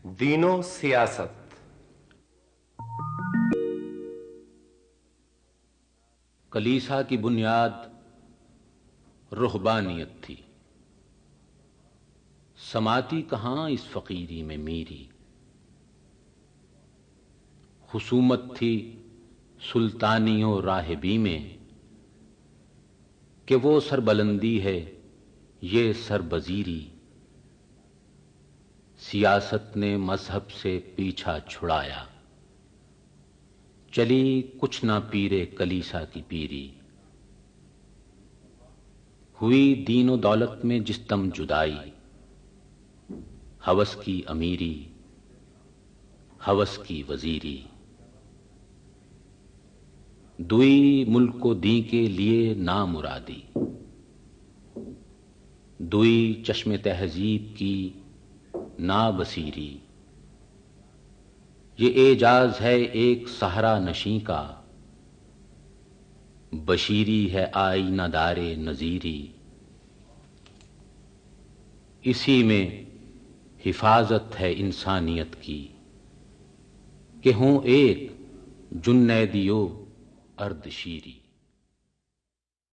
دین و سیاست۔ کلیسا کی بنیاد رہبانیت تھی، سماتی کہاں اس فقیری میں میری، خصومت تھی سلطانی و راہبی میں، کہ وہ سربلندی ہے یہ سربزیری، سیاست نے مذہب سے پیچھا چھڑایا، چلی کچھ نہ پیرے کلیسا کی پیری، ہوئی دین و دولت میں جس دم جدائی، ہوس کی امیری ہوس کی وزیری، دوئی ملک کو دین کے لیے نامرادی، دوئی چشم تہذیب کی نابصیری، یہ اعجاز ہے ایک صحرا نشیں کا، بشیری ہے آئینہ دار نظیری، اسی میں حفاظت ہے انسانیت کی، کہ ہوں ایک جنیدی و اردشیری۔